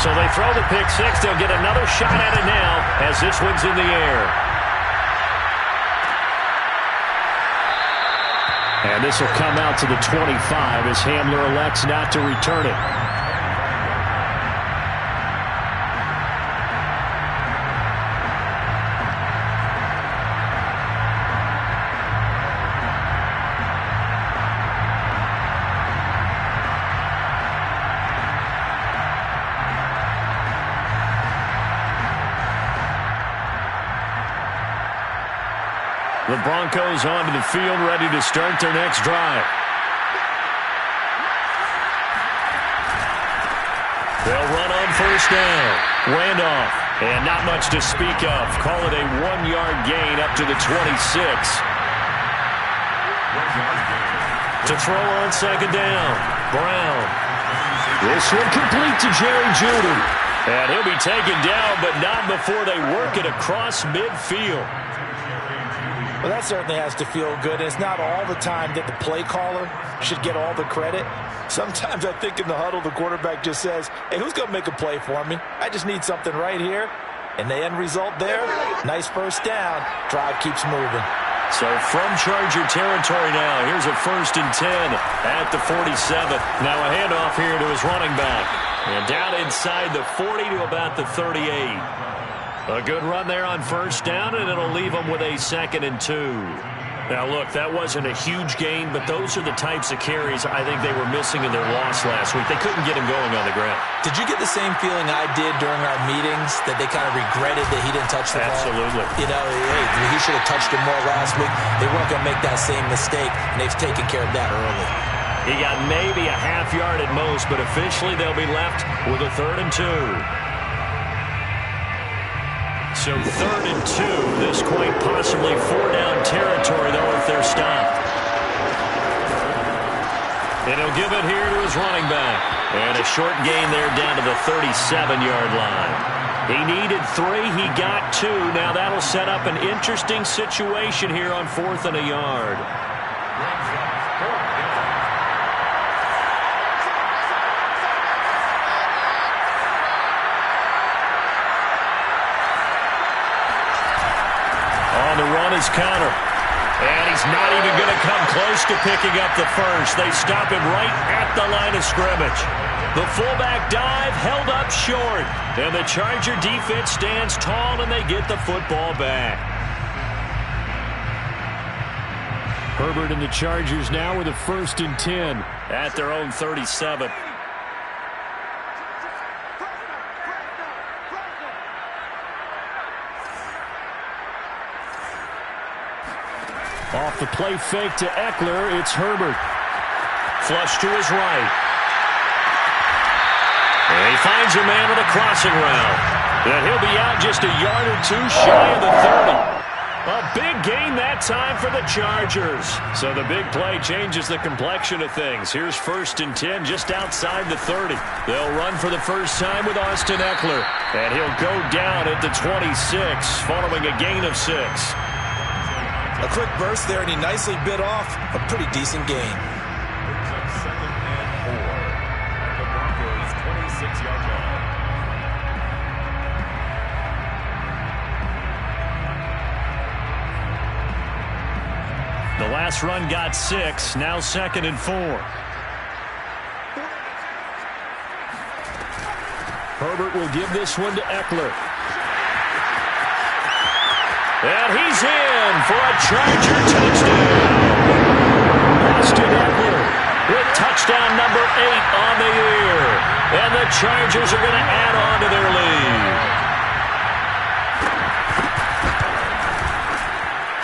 So they throw the pick six. They'll get another shot at it now as this one's in the air. And this will come out to the 25 as Hamler elects not to return it. The Broncos onto the field, ready to start their next drive. They'll run on first down. Randolph, and not much to speak of. Call it a 1-yard gain up to the 26. To throw on second down. Brown. This one complete to Jerry Jeudy. And he'll be taken down, but not before they work it across midfield. Well, that certainly has to feel good. It's not all the time that the play caller should get all the credit. Sometimes I think in the huddle, the quarterback just says, hey, who's going to make a play for me? I just need something right here. And the end result there, nice first down. Drive keeps moving. So from Charger territory now, here's a 1st and 10 at the 47. Now a handoff here to his running back. And down inside the 40 to about the 38. A good run there on first down, and it'll leave them with a 2nd and 2. Now, look, that wasn't a huge gain, but those are the types of carries I think they were missing in their loss last week. They couldn't get him going on the ground. Did you get the same feeling I did during our meetings, that they kind of regretted that he didn't touch the ball? Absolutely. You know, hey, he should have touched him more last week. They weren't going to make that same mistake, and they've taken care of that early. He got maybe a half yard at most, but officially they'll be left with a 3rd and 2. So 3rd and 2, this quite possibly 4-down territory, though, if they're stopped. And he'll give it here to his running back. And a short gain there down to the 37-yard line. He needed 3, he got 2. Now that'll set up an interesting situation here on 4th and a yard. On the run is Connor. And he's not even going to come close to picking up the first. They stop him right at the line of scrimmage. The fullback dive held up short. And the Charger defense stands tall, and they get the football back. Herbert and the Chargers now with a 1st and 10 at their own 37. Off the play fake to Eckler, it's Herbert. Flush to his right. And he finds a man with a crossing route. And he'll be out just a yard or 2 shy of the 30. A big gain that time for the Chargers. So the big play changes the complexion of things. Here's 1st and 10 just outside the 30. They'll run for the first time with Austin Eckler. And he'll go down at the 26 following a gain of 6. A quick burst there, and he nicely bit off a pretty decent gain. Second and 4 at the Broncos' 26-yard line. The last run got 6, now 2nd and 4. Herbert will give this one to Eckler. And he's in for a Charger touchdown. Austin Eckler with touchdown number 8 on the year. And the Chargers are going to add on to their lead.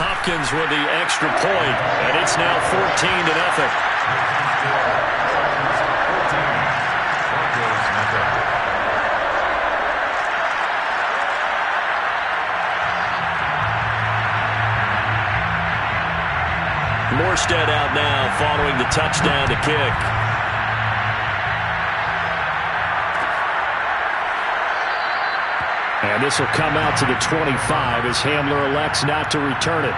Hopkins with the extra point, and it's now 14-0. Morstead out now following the touchdown to kick. And this will come out to the 25 as Hamler elects not to return it.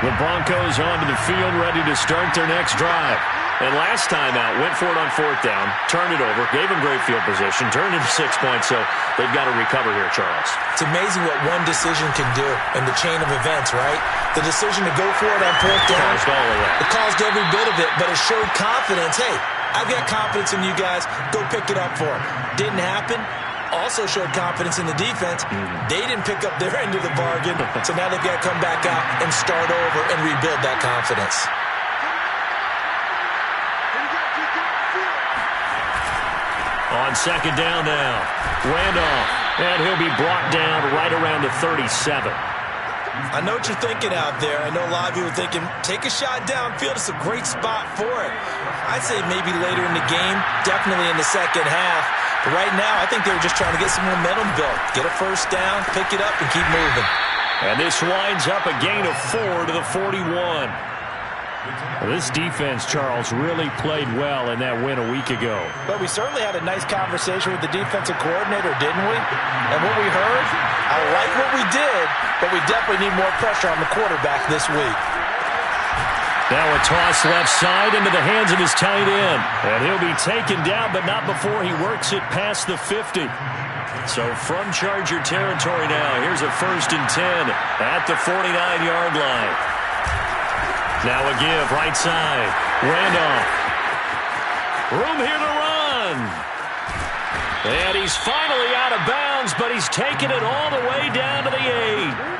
The Broncos onto the field, ready to start their next drive. And last time out, went for it on 4th down, turned it over, gave them great field position, turned into 6 points, so they've got to recover here, Charles. It's amazing what one decision can do in the chain of events, right? The decision to go for it on 4th down, Caused all of that. it caused every bit of it, but it showed confidence. Hey, I've got confidence in you guys. Go pick it up for them. Didn't happen. Also showed confidence in the defense. They didn't pick up their end of the bargain, so now they've got to come back out and start over and rebuild that confidence. On 2nd down now, Randolph, and he'll be brought down right around the 37. I know what you're thinking out there. I know a lot of you are thinking, take a shot downfield. It's a great spot for it. I'd say maybe later in the game, definitely in the second half. But right now, I think they were just trying to get some momentum built. Get a 1st down, pick it up, and keep moving. And this winds up a gain of 4 to the 41. Well, this defense, Charles, really played well in that win a week ago. But we certainly had a nice conversation with the defensive coordinator, didn't we? And what we heard, I like what we did, but we definitely need more pressure on the quarterback this week. Now a toss left side into the hands of his tight end. And he'll be taken down, but not before he works it past the 50. So from Charger territory now, here's a 1st and 10 at the 49-yard line. Now a give, right side. Randolph. Room here to run. And he's finally out of bounds, but he's taken it all the way down to the 8.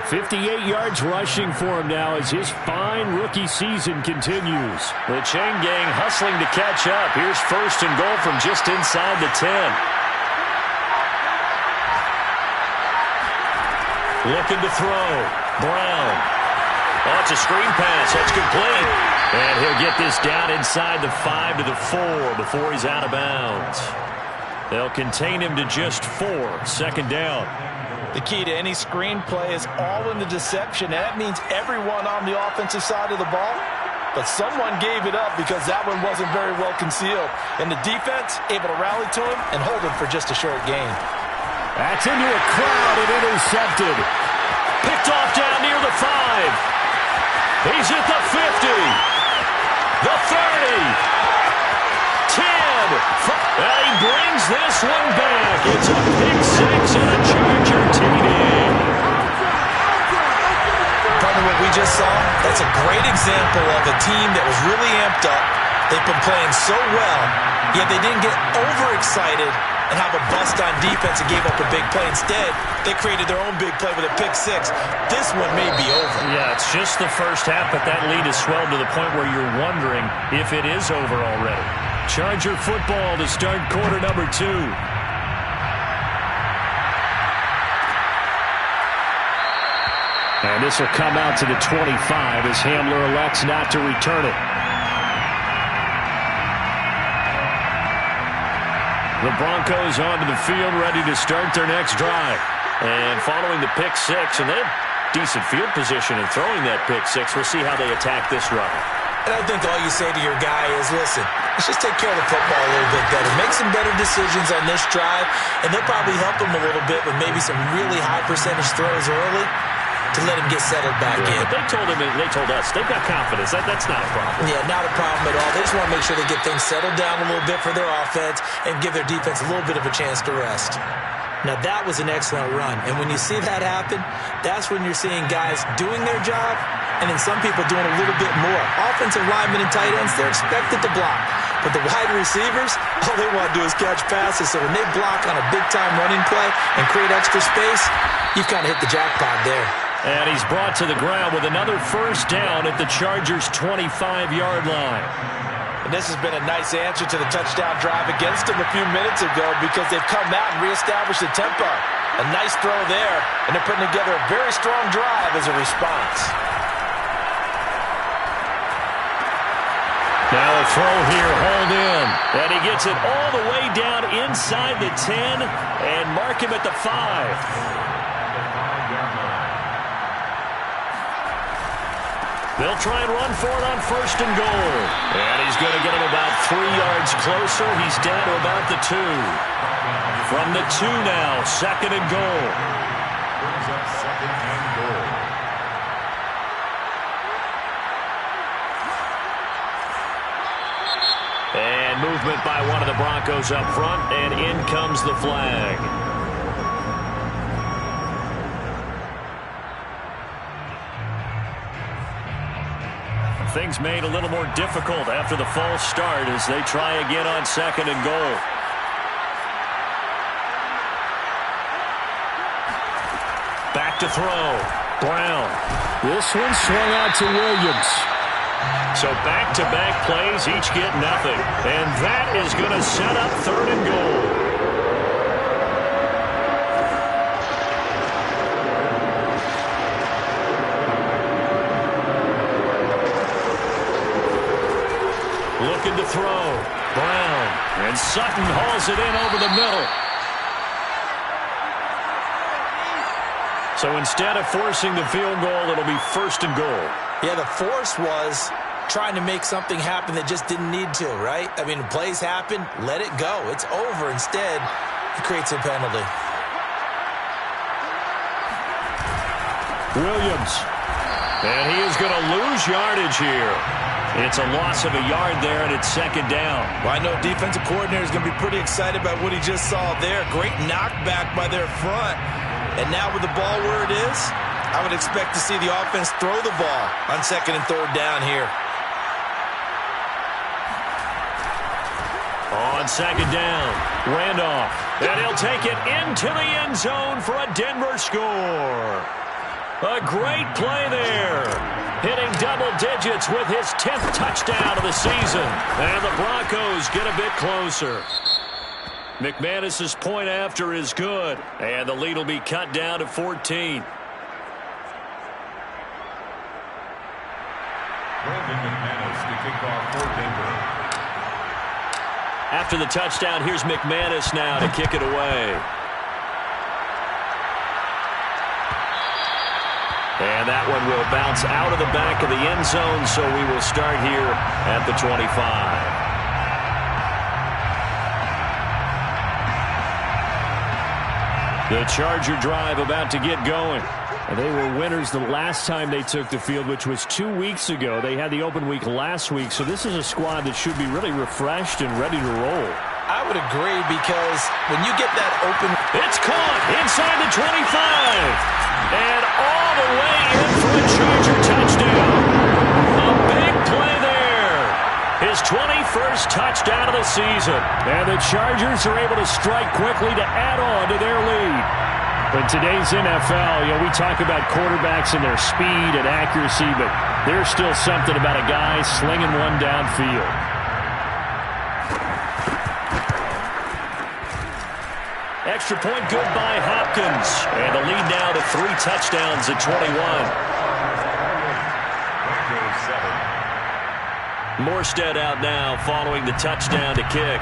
58 yards rushing for him now as his fine rookie season continues. The chain gang hustling to catch up. Here's 1st and goal from just inside the 10. Looking to throw. Brown. Oh, it's a screen pass. That's complete. And he'll get this down inside the 5 to the 4 before he's out of bounds. They'll contain him to just 4. 2nd down. The key to any screen play is all in the deception. And that means everyone on the offensive side of the ball. But someone gave it up because that one wasn't very well concealed. And the defense able to rally to him and hold him for just a short gain. That's into a crowd and intercepted. Picked off down near the 5. He's at the 50, the 30, 10, and he brings this one back. It's a pick 6 and a Charger TD. Partner, what we just saw, that's a great example of a team that was really amped up. They've been playing so well, yet they didn't get overexcited and have a bust on defense and gave up a big play. Instead, they created their own big play with a pick 6. This one may be over. Yeah, it's just the first half, but that lead has swelled to the point where you're wondering if it is over already. Charger football to start quarter number 2. And this will come out to the 25 as Hamler elects not to return it. The Broncos onto the field, ready to start their next drive. And following the pick 6, and they have decent field position in throwing that pick 6. We'll see how they attack this run. And I think all you say to your guy is, listen, let's just take care of the football a little bit better. Make some better decisions on this drive, and they'll probably help him a little bit with maybe some really high percentage throws early to let him get settled back in. But they told us, they've got confidence. That's not a problem. Yeah, not a problem at all. They just want to make sure they get things settled down a little bit for their offense and give their defense a little bit of a chance to rest. Now, that was an excellent run. And when you see that happen, that's when you're seeing guys doing their job and then some people doing a little bit more. Offensive linemen and tight ends, they're expected to block. But the wide receivers, all they want to do is catch passes. So when they block on a big-time running play and create extra space, you've kind of hit the jackpot there. And he's brought to the ground with another 1st down at the Chargers' 25-yard line. And this has been a nice answer to the touchdown drive against them a few minutes ago because they've come out and reestablished the tempo. A nice throw there, and they're putting together a very strong drive as a response. Now a throw here, hauled in. And he gets it all the way down inside the 10 and mark him at the 5. They'll try and run for it on 1st and goal. And he's going to get him about 3 yards closer. He's down to about the 2. From the 2 now, 2nd and goal. Brings up 2nd and goal. movement by one of the Broncos up front, and in comes the flag. Things made a little more difficult after the false start as they try again on 2nd and goal. Back to throw. Brown. This one swung out to Williams. So back-to-back plays, each get nothing. And that is going to set up 3rd and goal. Looking to throw. Brown. And Sutton hauls it in over the middle. So instead of forcing the field goal, it'll be 1st and goal. Yeah, the force was trying to make something happen that just didn't need to, right? I mean, plays happen, let it go. It's over. Instead, it creates a penalty. Williams. And he is going to lose yardage here. It's a loss of a yard there, and it's 2nd down. Well, I know defensive coordinator is going to be pretty excited about what he just saw there. Great knockback by their front. And now with the ball where it is, I would expect to see the offense throw the ball on 2nd and 3rd down here. On 2nd down, Randolph. And he'll take it into the end zone for a Denver score. A great play there. Hitting double digits with his 10th touchdown of the season. And the Broncos get a bit closer. McManus's point after is good. And the lead will be cut down to 14. Brandon McManus to kick off for Denver. After the touchdown, here's McManus now to kick it away. And that one will bounce out of the back of the end zone, so we will start here at the 25. The Charger drive about to get going. And they were winners the last time they took the field, which was 2 weeks ago. They had the open week last week, so this is a squad that should be really refreshed and ready to roll. I would agree, because when you get that open... It's caught inside the 25. And all the way in for a Charger touchdown. A big play there. His 21st touchdown of the season. And the Chargers are able to strike quickly to add on to their lead. In today's NFL, we talk about quarterbacks and their speed and accuracy, but there's still something about a guy slinging one downfield. Extra point good by Hopkins. And the lead now to 3 touchdowns at 21. Morstead out now following the touchdown to kick.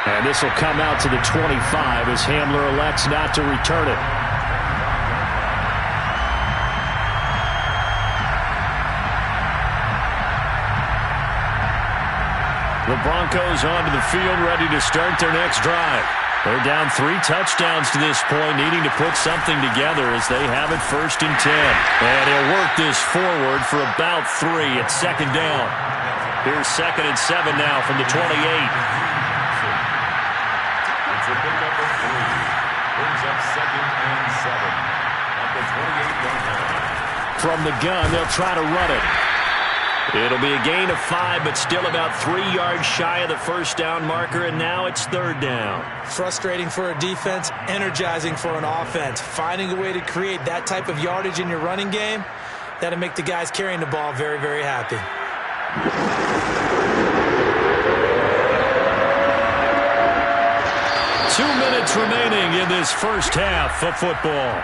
And this will come out to the 25 as Hamler elects not to return it. The Broncos onto the field, ready to start their next drive. They're down 3 touchdowns to this point, needing to put something together as they have it 1st and 10. And he'll work this forward for about 3 at 2nd down. Here's 2nd and 7 now from the 28. It's a pickup of 3. Brings up 2nd and 7 at the 28-yard line. From the gun, they'll try to run it. It'll be a gain of 5, but still about 3 yards shy of the 1st down marker, and now it's 3rd down. Frustrating for a defense, energizing for an offense. Finding a way to create that type of yardage in your running game, that'll make the guys carrying the ball very, very happy. 2 minutes remaining in this first half of football.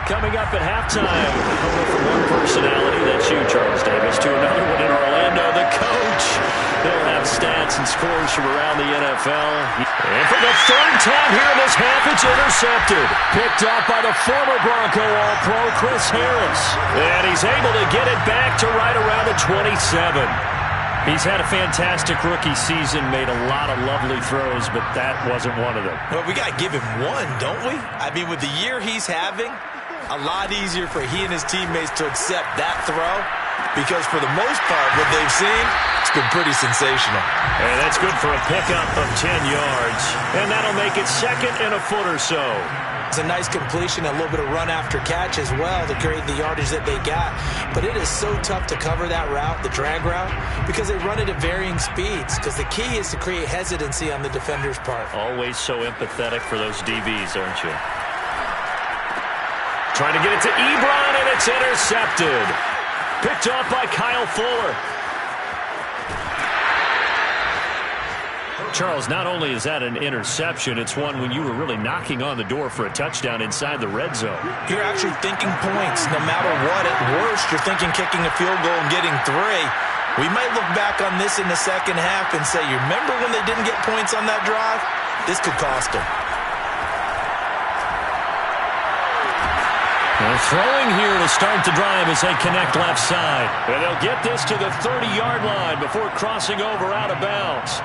Coming up at halftime, from one personality, that's you, Charles Davis, to another one in Orlando, the coach. They'll have stats and scores from around the NFL. And for the 3rd time here in this half, it's intercepted. Picked off by the former Bronco All-Pro, Chris Harris. And he's able to get it back to right around the 27. He's had a fantastic rookie season, made a lot of lovely throws, but that wasn't one of them. Well, we got to give him one, don't we? I mean, with the year he's having, a lot easier for he and his teammates to accept that throw because for the most part, what they've seen, it's been pretty sensational. And that's good for a pickup of 10 yards. And that'll make it second and a foot or so. It's a nice completion, a little bit of run after catch as well to create the yardage that they got. But it is so tough to cover that route, the drag route, because they run it at varying speeds. Because the key is to create hesitancy on the defender's part. Always so empathetic for those DBs, aren't you? Trying to get it to Ebron, and it's intercepted. Picked off by Kyle Fuller. Charles, not only is that an interception, it's one when you were really knocking on the door for a touchdown inside the red zone. You're actually thinking points. No matter what, at worst, you're thinking kicking a field goal and getting 3. We might look back on this in the second half and say, you remember when they didn't get points on that drive? This could cost them. They're throwing here to start the drive as they connect left side. And they'll get this to the 30-yard line before crossing over out of bounds.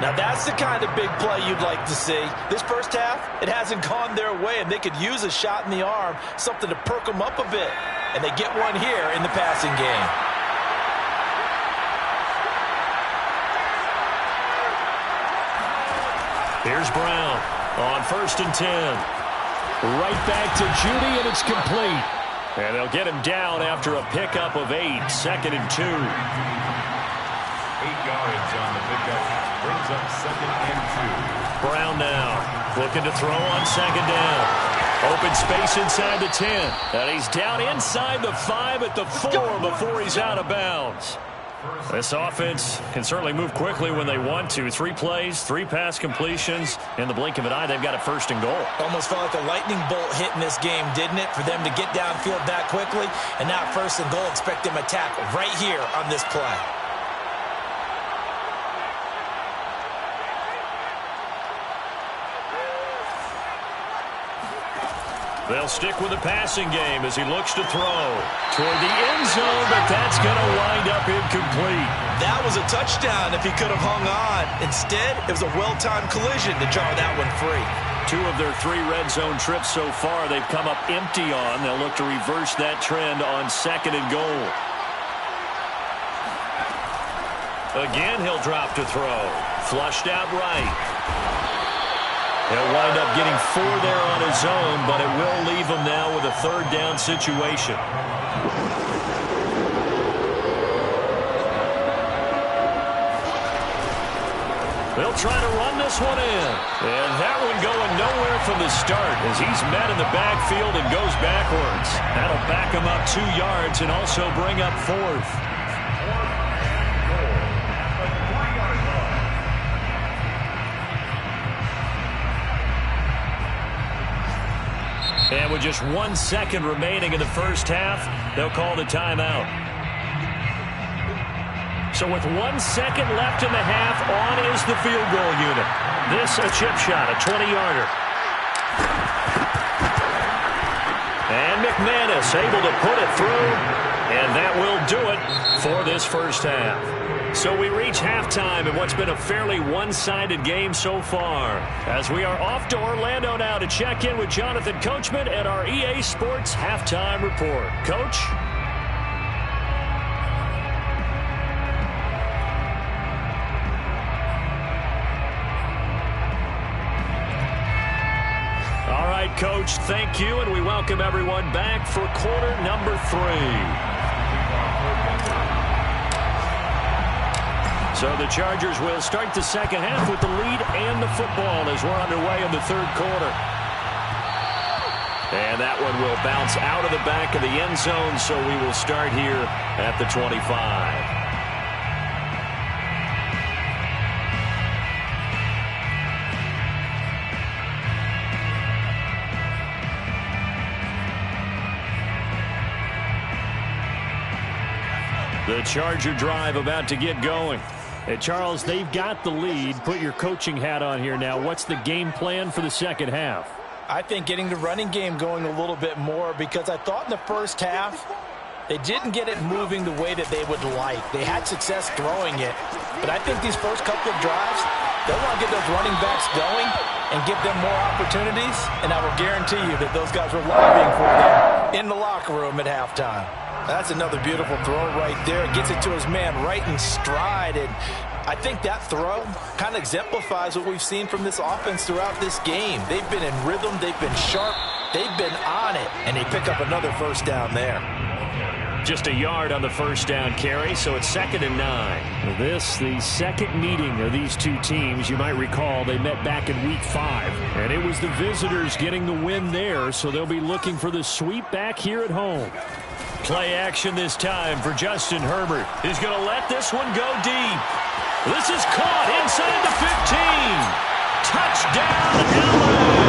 Now, that's the kind of big play you'd like to see. This first half, it hasn't gone their way, and they could use a shot in the arm, something to perk them up a bit. And they get one here in the passing game. Here's Brown on 1st and 10. Right back to Judy, and it's complete. And they'll get him down after a pickup of 8, 2nd and 2. 8 yards on the pickup. Brings up 2nd and 2. Brown now looking to throw on 2nd down. Open space inside the 10. And he's down inside the 5 at the 4 before he's out of bounds. This offense can certainly move quickly when they want to. 3 plays, 3 pass completions. In the blink of an eye, they've got a 1st and goal. Almost felt like a lightning bolt hit in this game, didn't it? For them to get downfield that quickly. And now 1st and goal, expect them to attack right here on this play. They'll stick with the passing game as he looks to throw toward the end zone, but that's going to wind up incomplete. That was a touchdown if he could have hung on. Instead, it was a well-timed collision to jar that one free. 2 of their 3 red zone trips so far they've come up empty on. They'll look to reverse that trend on 2nd and goal. Again, he'll drop to throw. Flushed out right. He'll wind up getting 4 there on his own, but it will leave him now with a 3rd down situation. They'll try to run this one in. And that one going nowhere from the start as he's met in the backfield and goes backwards. That'll back him up 2 yards and also bring up 4th. And with just 1 second remaining in the first half, they'll call the timeout. So with 1 second left in the half, on is the field goal unit. This a chip shot, a 20-yarder. And McManus able to put it through, and that will do it for this first half. So we reach halftime in what's been a fairly one-sided game so far. As we are off to Orlando now to check in with Jonathan Coachman at our EA Sports Halftime Report. Coach? All right, Coach, thank you, and we welcome everyone back for quarter number 3. So the Chargers will start the second half with the lead and the football as we're underway in the 3rd quarter. And that one will bounce out of the back of the end zone, so we will start here at the 25. The Charger drive about to get going. Hey, Charles, they've got the lead. Put your coaching hat on here now. What's the game plan for the second half? I think getting the running game going a little bit more because I thought in the first half they didn't get it moving the way that they would like. They had success throwing it, but I think these first couple of drives, they want to get those running backs going and give them more opportunities, and I will guarantee you that those guys were lobbying for them in the locker room at halftime. That's another beautiful throw right there. Gets it to his man right in stride, and I think that throw kind of exemplifies what we've seen from this offense throughout this game. They've been in rhythm, they've been sharp, they've been on it, and they pick up another first down there. Just a yard on the first down carry, so it's 2nd and 9. This, the second meeting of these two teams. You might recall they met back in Week 5, and it was the visitors getting the win there, so they'll be looking for the sweep back here at home. Play action this time for Justin Herbert. He's going to let this one go deep. This is caught inside the 15. Touchdown, LA.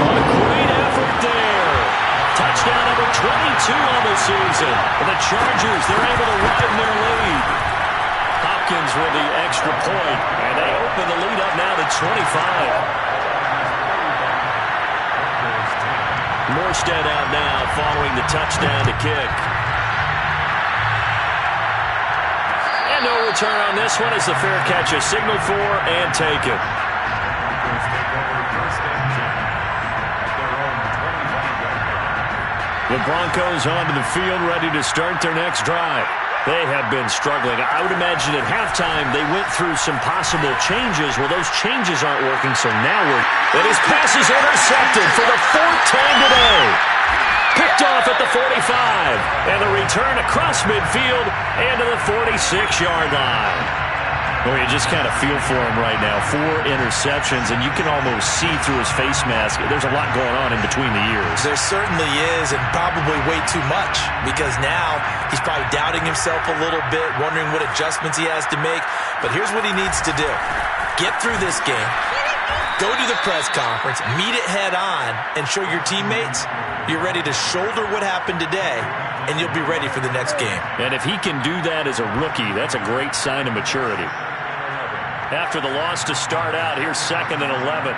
A great effort there. Touchdown number 22 on the season. For the Chargers, they're able to widen their lead. Hopkins with the extra point, and they open the lead up now to 25. Morstead out now following the touchdown to kick. And no return on this one as the fair catch is signaled for and taken. The Broncos onto the field ready to start their next drive. They have been struggling. I would imagine at halftime they went through some possible changes. Well, those changes aren't working, so now and his pass is intercepted for the 4th time today. Picked off at the 45. And the return across midfield and to the 46-yard line. Well, you just kind of feel for him right now. 4 interceptions, and you can almost see through his face mask. There's a lot going on in between the ears. There certainly is, and probably way too much, because now he's probably doubting himself a little bit, wondering what adjustments he has to make. But here's what he needs to do. Get through this game, go to the press conference, meet it head on, and show your teammates you're ready to shoulder what happened today, and you'll be ready for the next game. And if he can do that as a rookie, that's a great sign of maturity. After the loss to start out, here's 2nd and 11.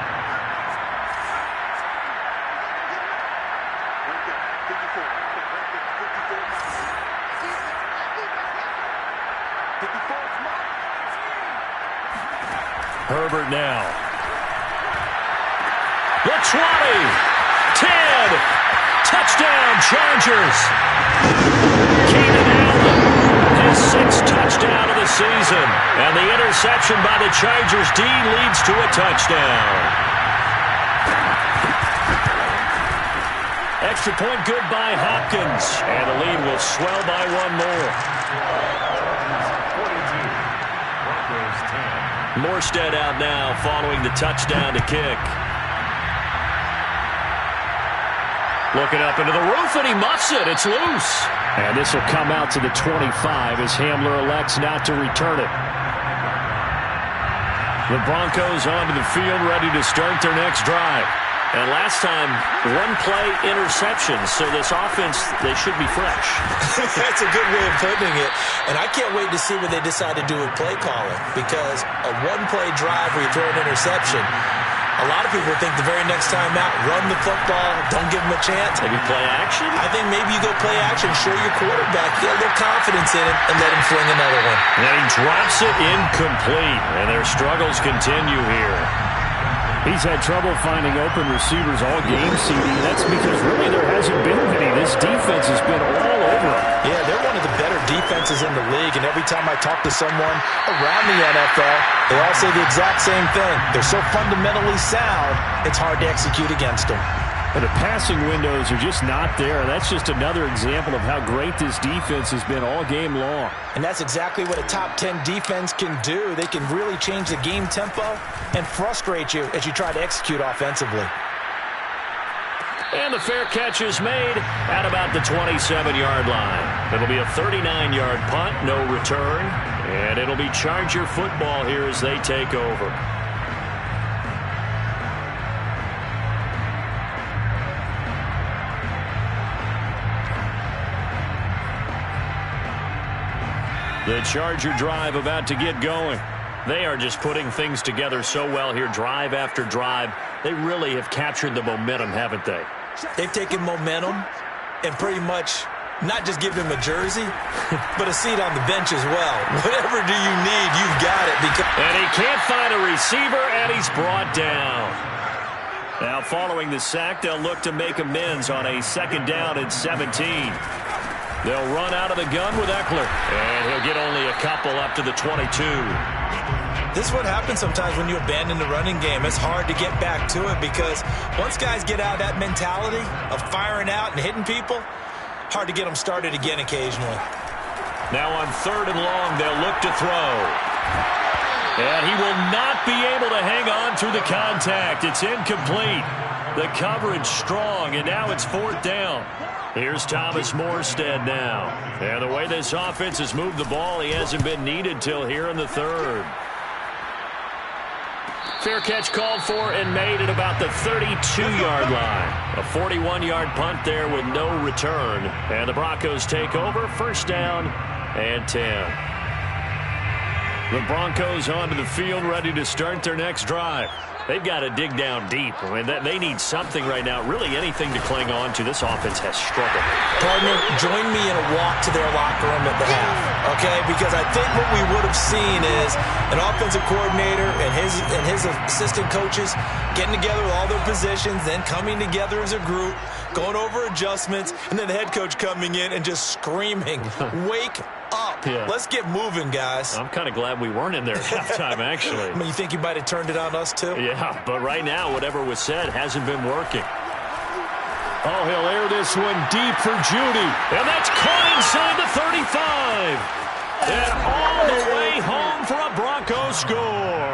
Herbert now. The 20, 10, touchdown Chargers. Keenan Allen, his 6th touchdown of the season. And the interception by the Chargers D leads to a touchdown. Extra point good by Hopkins. And the lead will swell by 1 more. 42, Morstead out now following the touchdown to kick. Looking up into the roof, and he muffs it. It's loose. And this will come out to the 25 as Hamler elects not to return it. The Broncos onto the field ready to start their next drive. And last time, 1-play interception. So this offense, they should be fresh. That's a good way of putting it. And I can't wait to see what they decide to do with play calling. Because a 1-play drive where you throw an interception, a lot of people think the very next time out, run the football, don't give them a chance. Maybe play action? I think maybe you go play action, show your quarterback, get a little confidence in it, and let him fling another one. And he drops it incomplete. And their struggles continue here. He's had trouble finding open receivers all game, CD. That's because really there hasn't been many. This defense has been all over him. Yeah, they're one of the better defenses in the league, and every time I talk to someone around the NFL, they all say the exact same thing. They're so fundamentally sound, it's hard to execute against them. But the passing windows are just not there. That's just another example of how great this defense has been all game long. And that's exactly what a top 10 defense can do. They can really change the game tempo and frustrate you as you try to execute offensively. And the fair catch is made at about the 27-yard line. It'll be a 39-yard punt, no return. And it'll be Charger football here as they take over. The Charger drive about to get going. They are just putting things together so well here, drive after drive. They really have captured the momentum, haven't they? They've taken momentum and pretty much not just give him a jersey, but a seat on the bench as well. Whatever do you need, you've got it. And he can't find a receiver, and he's brought down. Now, following the sack, they'll look to make amends on a 2nd down and 17. They'll run out of the gun with Eckler, and he'll get only a couple up to the 22. This is what happens sometimes when you abandon the running game. It's hard to get back to it because once guys get out of that mentality of firing out and hitting people, hard to get them started again occasionally. Now on 3rd and long, they'll look to throw. And he will not be able to hang on through the contact. It's incomplete. The coverage strong, and now it's 4th down. Here's Thomas Morstead now. And the way this offense has moved the ball, he hasn't been needed till here in the 3rd. Fair catch called for and made at about the 32-yard line. A 41-yard punt there with no return. And the Broncos take over, 1st down and 10. The Broncos onto the field, ready to start their next drive. They've got to dig down deep. I mean, they need something right now, really anything to cling on to. This offense has struggled. Partner, join me in a walk to their locker room at the half, okay? Because I think what we would have seen is an offensive coordinator and his assistant coaches getting together with all their positions, then coming together as a group, going over adjustments, and then the head coach coming in and just screaming, wake up. Yeah. Let's get moving, guys. I'm kind of glad we weren't in there at halftime, actually. I mean, you think you might have turned it on us, too? Yeah, but right now, whatever was said hasn't been working. Oh, he'll air this one deep for Judy. And that's caught inside the 35. And all the way home for a Broncos score.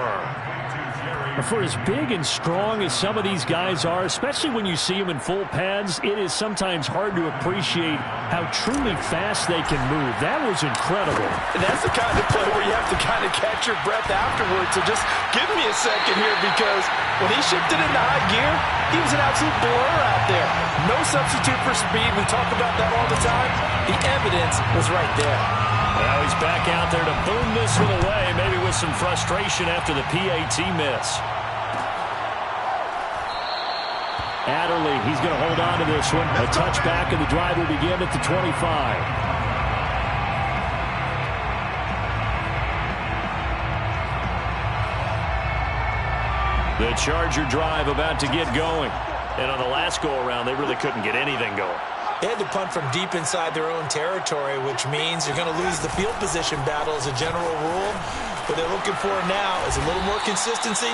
For as big and strong as some of these guys are, especially when you see them in full pads, it is sometimes hard to appreciate how truly fast they can move. That was incredible. And that's the kind of play where you have to kind of catch your breath afterwards. So just give me a second here, because when he shifted into high gear, he was an absolute blur out there. No substitute for speed. We talk about that all the time. The evidence was right there. Now he's back out there to boom this one away, maybe with some frustration after the PAT miss. Adderley, he's going to hold on to this one. A touchback, and the drive will begin at the 25. The Charger drive about to get going. And on the last go-around, they really couldn't get anything going. They had to punt from deep inside their own territory, which means you're going to lose the field position battle as a general rule. What they're looking for now is a little more consistency,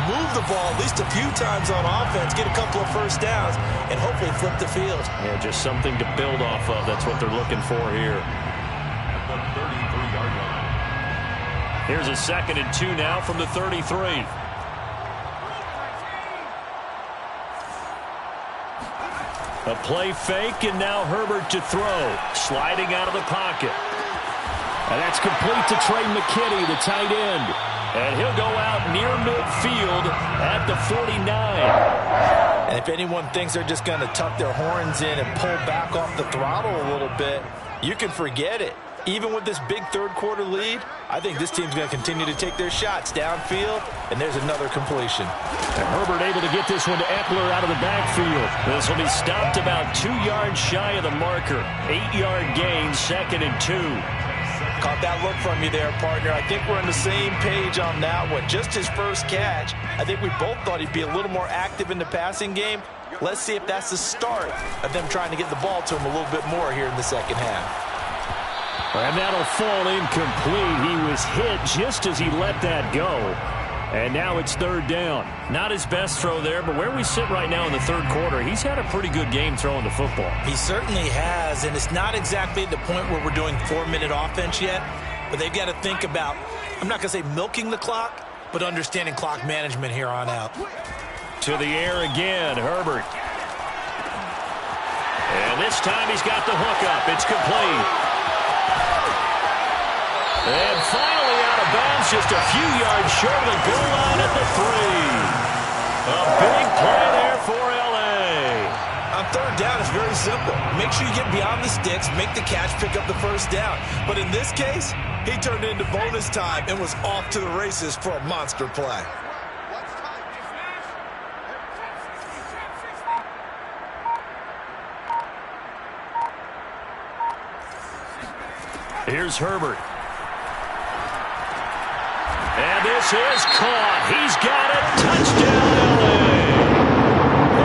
move the ball at least a few times on offense, get a couple of 1st downs, and hopefully flip the field. Yeah, just something to build off of. That's what they're looking for here. At the 33-yard line. Here's a 2nd and 2 now from the 33. A play fake, and now Herbert to throw. Sliding out of the pocket. And that's complete to Trey McKitty, the tight end. And he'll go out near midfield at the 49. And if anyone thinks they're just going to tuck their horns in and pull back off the throttle a little bit, you can forget it. Even with this big 3rd quarter lead, I think this team's going to continue to take their shots downfield, and there's another completion. And Herbert able to get this one to Eckler out of the backfield. This will be stopped about 2 yards shy of the marker. 8-yard gain, 2nd and 2. Caught that look from you there, partner. I think we're on the same page on that one. Just his first catch. I think we both thought he'd be a little more active in the passing game. Let's see if that's the start of them trying to get the ball to him a little bit more here in the 2nd half. And that'll fall incomplete. He was hit just as he let that go. And now it's 3rd down. Not his best throw there, but where we sit right now in the 3rd quarter, he's had a pretty good game throwing the football. He certainly has, and it's not exactly at the point where we're doing 4-minute offense yet, but they've got to think about, I'm not going to say milking the clock, but understanding clock management here on out. To the air again, Herbert. And this time he's got the hook up. It's complete. And finally out of bounds, just a few yards short of the goal line at the 3. A big play there for L.A. On 3rd down, it's very simple. Make sure you get beyond the sticks, make the catch, pick up the 1st down. But in this case, he turned it into bonus time and was off to the races for a monster play. Here's Herbert. And this is caught. He's got it. Touchdown, L.A.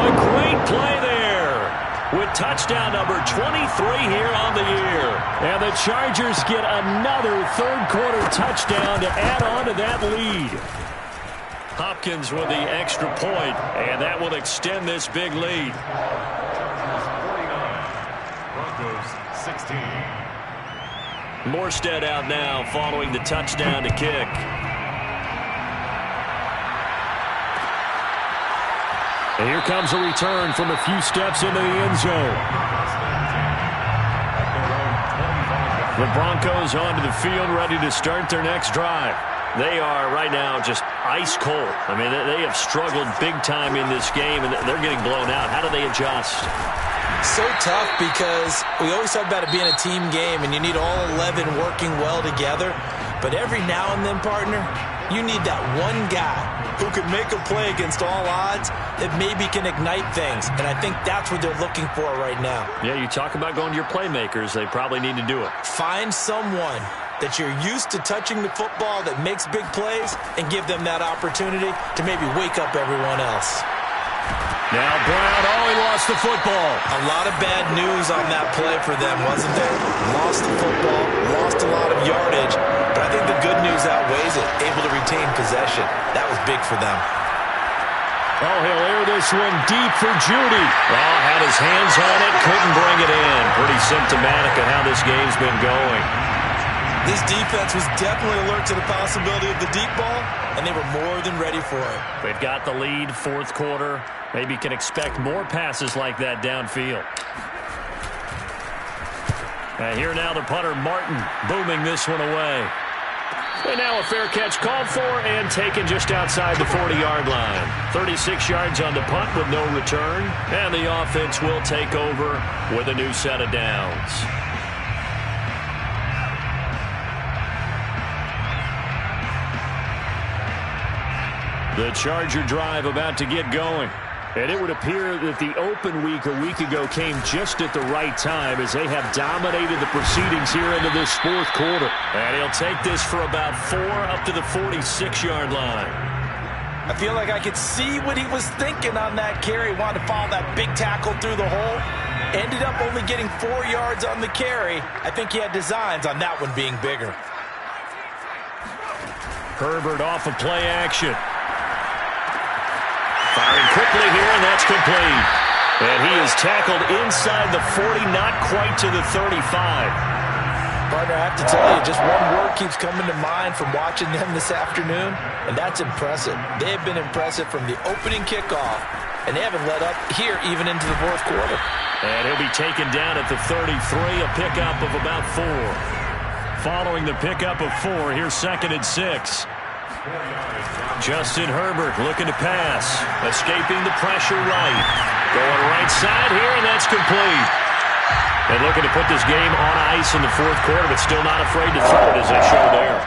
A great play there with touchdown number 23 here on the year. And the Chargers get another third-quarter touchdown to add on to that lead. Hopkins with the extra point, and that will extend this big lead. 49. Broncos 16. Morstead out now following the touchdown to kick. And here comes a return from a few steps into the end zone. The Broncos onto the field ready to start their next drive. They are right now just ice cold. I mean, they have struggled big time in this game, and they're getting blown out. How do they adjust? So tough because we always talk about it being a team game, and you need all 11 working well together. But every now and then, partner, you need that one guy who can make a play against all odds that maybe can ignite things. And I think that's what they're looking for right now. Yeah, you talk about going to your playmakers. They probably need to do it. Find someone that you're used to touching the football that makes big plays and give them that opportunity to maybe wake up everyone else. Now Brown, he lost the football. A lot of bad news on that play for them, wasn't there? Lost the football, lost a lot of yardage, but I think the good news outweighs it. Able to retain possession. That was big for them. Oh, he'll air this one deep for Judy. Oh, had his hands on it, couldn't bring it in. Pretty symptomatic of how this game's been going. This defense was definitely alert to the possibility of the deep ball, and they were more than ready for it. They've got the lead, fourth quarter. Maybe can expect more passes like that downfield. Here now the punter, Martin, booming this one away. And now a fair catch called for and taken just outside the 40-yard line. 36 yards on the punt with no return. And the offense will take over with a new set of downs. The Charger drive about to get going. And it would appear that the open week a week ago came just at the right time as they have dominated the proceedings here into this fourth quarter. And he'll take this for about 4 up to the 46-yard line. I feel like I could see what he was thinking on that carry. Wanted to follow that big tackle through the hole. Ended up only getting 4 yards on the carry. I think he had designs on that one being bigger. Herbert off of play action. Firing quickly here, and that's complete. And he is tackled inside the 40, not quite to the 35. Partner, I have to tell you, just one word keeps coming to mind from watching them this afternoon, and that's impressive. They have been impressive from the opening kickoff, and they haven't let up here even into the fourth quarter. And he'll be taken down at the 33, a pickup of about 4. Following the pickup of 4, here's 2nd and 6. Justin Herbert looking to pass. Escaping the pressure right. Going right side here, and that's complete. And looking to put this game on ice in the fourth quarter, but still not afraid to throw it as they show there.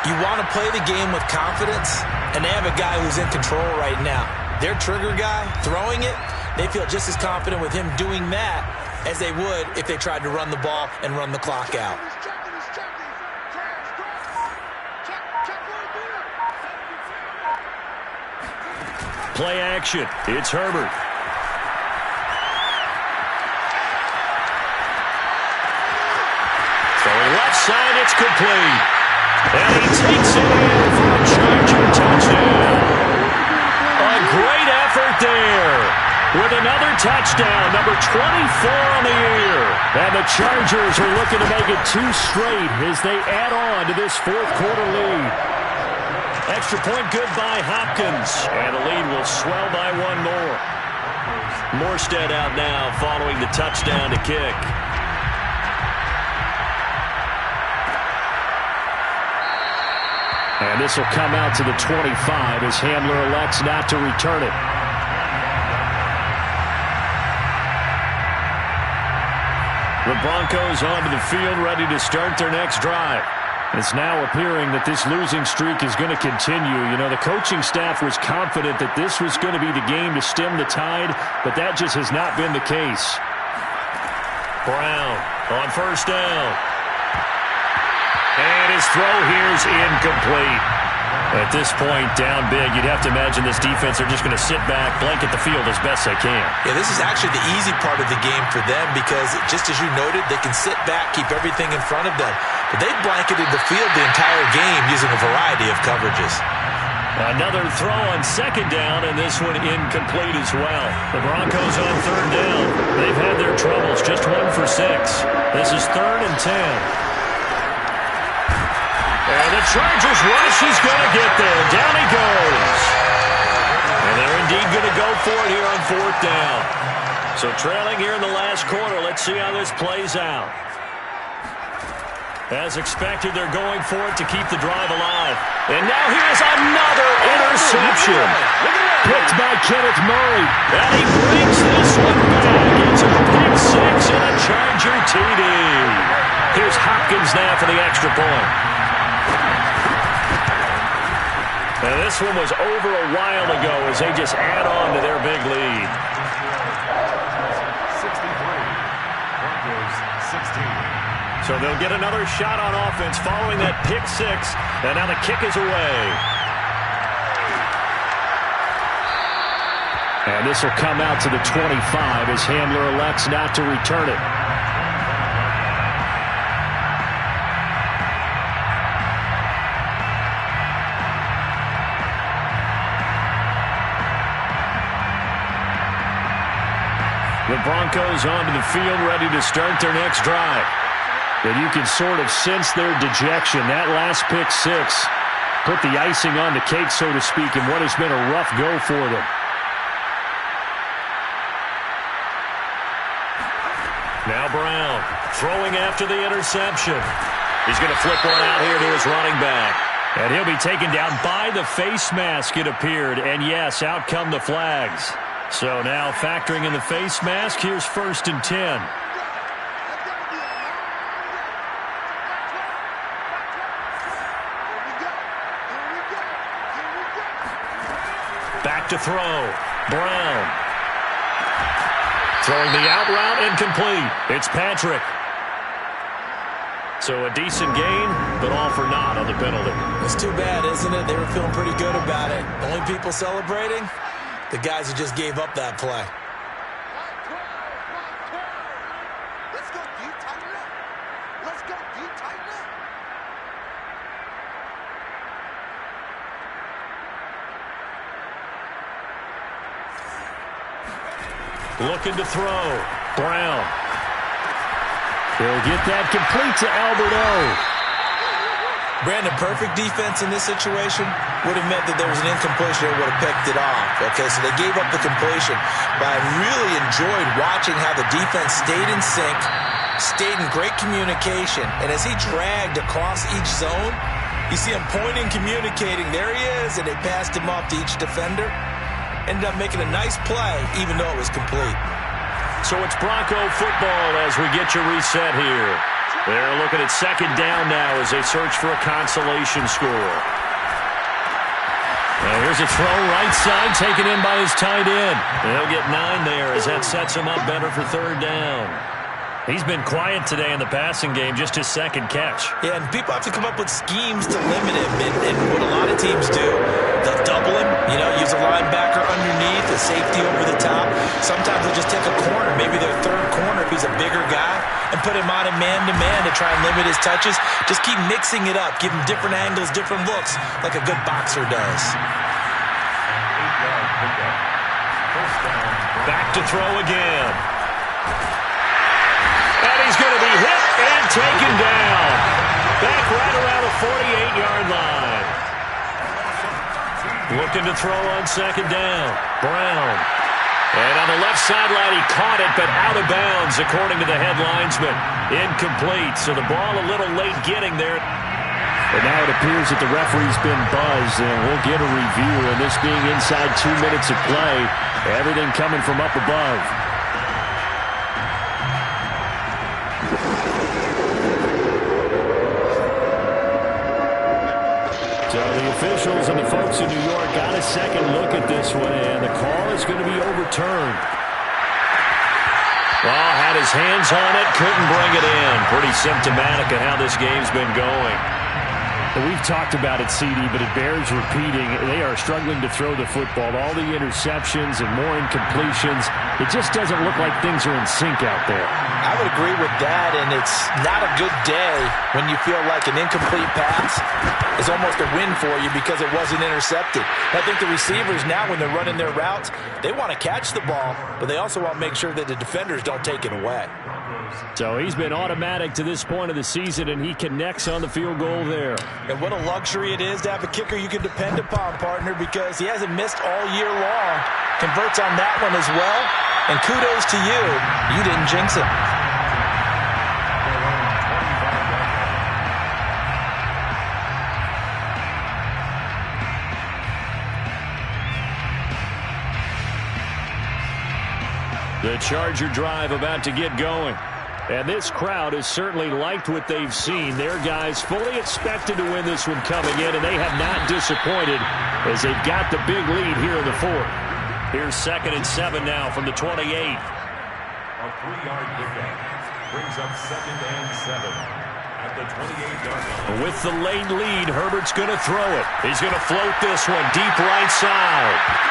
You want to play the game with confidence, and they have a guy who's in control right now. Their trigger guy, throwing it, they feel just as confident with him doing that as they would if they tried to run the ball and run the clock out. Play action. It's Herbert. Throwing left side, it's complete. And he takes it in for a Charger touchdown. A great effort there with another touchdown, number 24 on the year. And the Chargers are looking to make it 2 straight as they add on to this fourth quarter lead. Extra point good by Hopkins. And the lead will swell by 1 more. Morstead out now following the touchdown to kick. And this will come out to the 25 as Handler elects not to return it. The Broncos onto the field ready to start their next drive. It's now appearing that this losing streak is going to continue. You know, the coaching staff was confident that this was going to be the game to stem the tide, but that just has not been the case. Brown on first down. his throw here's incomplete. At this point, down big, you'd have to imagine this defense are just going to sit back, blanket the field as best they can. Yeah, this is actually the easy part of the game for them because, just as you noted, they can sit back, keep everything in front of them. But they blanketed the field the entire game using a variety of coverages. Another throw on second down, and this one incomplete as well. The Broncos on third down. They've had their troubles, just 1 for 6. This is 3rd and 10. And the Chargers rush. He's going to get there. Down he goes. And they're indeed going to go for it here on 4th down. So trailing here in the last quarter. Let's see how this plays out. As expected, they're going for it to keep the drive alive. And now here's another interception. Picked by Kenneth Murray. And he brings this one back. It's a pick 6 and a Charger TD. Here's Hopkins now for the extra point. And this one was over a while ago as they just add on to their big lead. 63. Broncos 16. So they'll get another shot on offense following that pick 6. And now the kick is away. And this will come out to the 25 as Hamler elects not to return it. The Broncos onto the field, ready to start their next drive. And you can sort of sense their dejection. That last pick 6 put the icing on the cake, so to speak, in what has been a rough go for them. Now Brown throwing after the interception. He's going to flip one out here to his running back. And he'll be taken down by the face mask, it appeared. And yes, out come the flags. So now factoring in the face mask, here's 1st and 10. Back to throw. Brown. Throwing the out route, incomplete. It's Patrick. So a decent gain, but all for naught on the penalty. It's too bad, isn't it? They were feeling pretty good about it. Only people celebrating? The guys who just gave up that play. Let's go deep, tighten up. Let's go deep, tighten up. Looking to throw. Brown. They'll get that complete to Alberto. Brandon, perfect defense in this situation would have meant that there was an incompletion that would have picked it off. Okay, so they gave up the completion. But I really enjoyed watching how the defense stayed in sync, stayed in great communication. And as he dragged across each zone, you see him pointing, communicating. There he is, and they passed him off to each defender. Ended up making a nice play, even though it was complete. So it's Bronco football as we get you reset here. They're looking at 2nd down now as they search for a consolation score. Now here's a throw right side taken in by his tight end. They'll get 9 there as that sets him up better for 3rd down. He's been quiet today in the passing game, just his 2nd catch. Yeah, and people have to come up with schemes to limit him. And what a lot of teams do, they'll double him, use a linebacker underneath, a safety over the top. Sometimes they'll just take a corner, maybe their 3rd corner if he's a bigger guy, and put him on a man-to-man to try and limit his touches. Just keep mixing it up, give him different angles, different looks, like a good boxer does. Back to throw again. And he's going to be hit and taken down. Back right around the 48-yard line. Looking to throw on 2nd down. Brown. And on the left sideline, he caught it, but out of bounds, according to the head linesman. Incomplete, so the ball a little late getting there. And now it appears that the referee's been buzzed, and we'll get a review. And this being inside 2 minutes of play, everything coming from up above. So the officials and the folks in New York got a second look at this one, and the call is going to be overturned. Well, had his hands on it, couldn't bring it in. Pretty symptomatic of how this game's been going. We've talked about it, CD, but it bears repeating. They are struggling to throw the football. All the interceptions and more incompletions. It just doesn't look like things are in sync out there. I would agree with that, and it's not a good day when you feel like an incomplete pass is almost a win for you because it wasn't intercepted. I think the receivers now, when they're running their routes, they want to catch the ball, but they also want to make sure that the defenders don't take it away. So he's been automatic to this point of the season, and he connects on the field goal there. And what a luxury it is to have a kicker you can depend upon, partner, because he hasn't missed all year long. Converts on that one as well. And kudos to you. You didn't jinx it. The Charger drive about to get going. And this crowd has certainly liked what they've seen. Their guys fully expected to win this one coming in, and they have not disappointed as they've got the big lead here in the fourth. Here's 2nd and 7 now from the 28. A 3-yard pickup brings up 2nd and 7 at the 28-yard line. With the late lead, Herbert's going to throw it. He's going to float this one deep right side.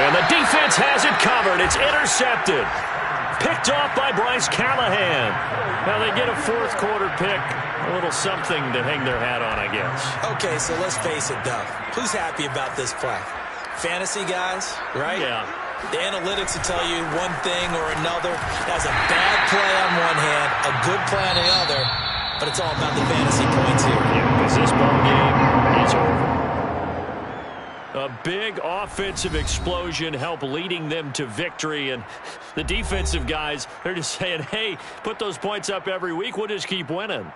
And the defense has it covered. It's intercepted. Picked off by Bryce Callahan. Now they get a fourth-quarter pick. A little something to hang their hat on, I guess. Okay, so let's face it, Doug. Who's happy about this play? Fantasy guys, right? Yeah. The analytics will tell you one thing or another. That's a bad play on one hand, a good play on the other, but it's all about the fantasy points here. Yeah, because this ball game is over. A big offensive explosion helped leading them to victory, and the defensive guys, they're just saying, hey, put those points up every week, we'll just keep winning.